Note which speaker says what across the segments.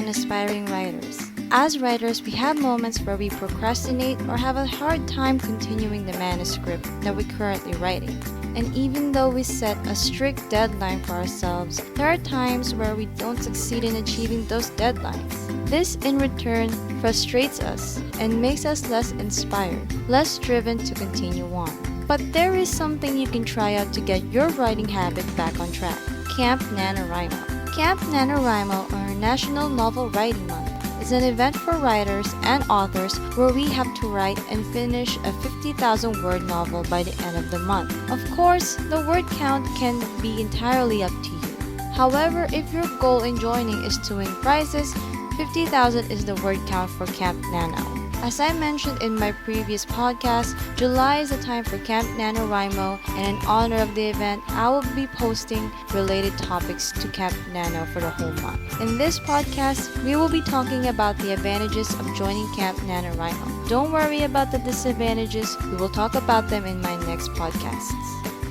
Speaker 1: and aspiring writers. As writers, we have moments where we procrastinate or have a hard time continuing the manuscript that we're currently writing. And even though we set a strict deadline for ourselves, there are times where we don't succeed in achieving those deadlines. This in return frustrates us and makes us less inspired, less driven to continue on. But there is something you can try out to get your writing habit back on track. Camp NaNoWriMo. Camp NaNoWriMo, or National Novel Writing Month, is an event for writers and authors where we have to write and finish a 50,000 word novel by the end of the month. Of course, the word count can be entirely up to you. However, if your goal in joining is to win prizes, 50,000 is the word count for Camp Nano. As I mentioned in my previous podcast, July is the time for Camp NaNoWriMo, and in honor of the event, I will be posting related topics to Camp Nano for the whole month. In this podcast, we will be talking about the advantages of joining Camp NaNoWriMo. Don't worry about the disadvantages, we will talk about them in my next podcasts.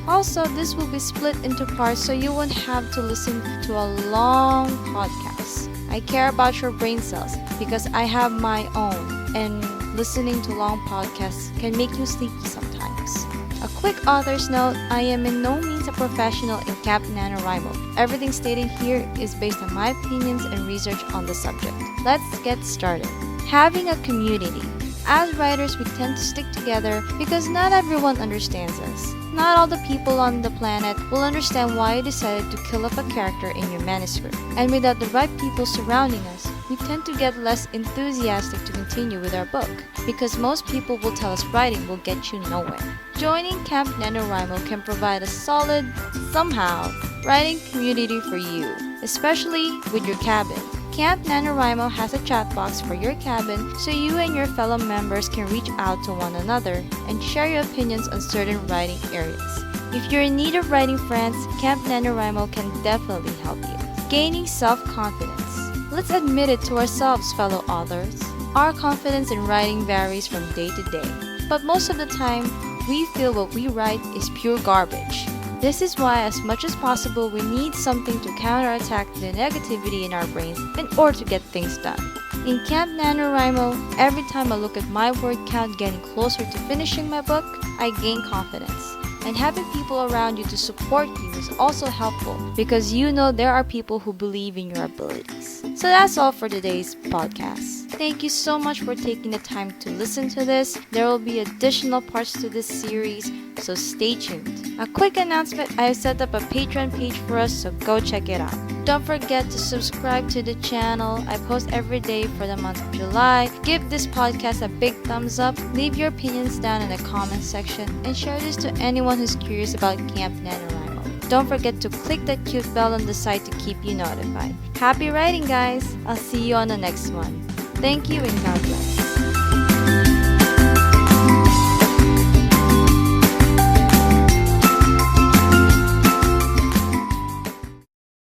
Speaker 1: Also, this will be split into parts so you won't have to listen to a long podcast. I care about your brain cells because I have my own, and listening to long podcasts can make you sleepy sometimes. A quick author's note, I am in no means a professional in Camp NaNoWriMo. Everything stated here is based on my opinions and research on the subject. Let's get started. Having a community. As writers, we tend to stick together because not everyone understands us. Not all the people on the planet will understand why you decided to kill off a character in your manuscript. And without the right people surrounding us, we tend to get less enthusiastic to continue with our book, because most people will tell us writing will get you nowhere. Joining Camp NaNoWriMo can provide a solid, somehow, writing community for you, especially with your cabin. Camp NaNoWriMo has a chat box for your cabin so you and your fellow members can reach out to one another and share your opinions on certain writing areas. If you're in need of writing friends, Camp NaNoWriMo can definitely help you. Gaining self-confidence. Let's admit it to ourselves, fellow authors. Our confidence in writing varies from day to day, but most of the time, we feel what we write is pure garbage. This is why, as much as possible, we need something to counterattack the negativity in our brains in order to get things done. In Camp NaNoWriMo, every time I look at my word count getting closer to finishing my book, I gain confidence. And having people around you to support you is also helpful because you know there are people who believe in your abilities. So that's all for today's podcast. Thank you so much for taking the time to listen to this. There will be additional parts to this series, so stay tuned. A quick announcement, I have set up a Patreon page for us, so go check it out. Don't forget to subscribe to the channel. I post every day for the month of July. Give this podcast a big thumbs up. Leave your opinions down in the comment section and share this to anyone who's curious about Camp NaNoWriMo. Don't forget to click that cute bell on the side to keep you notified. Happy writing, guys! I'll see you on the next one. Thank you and God bless.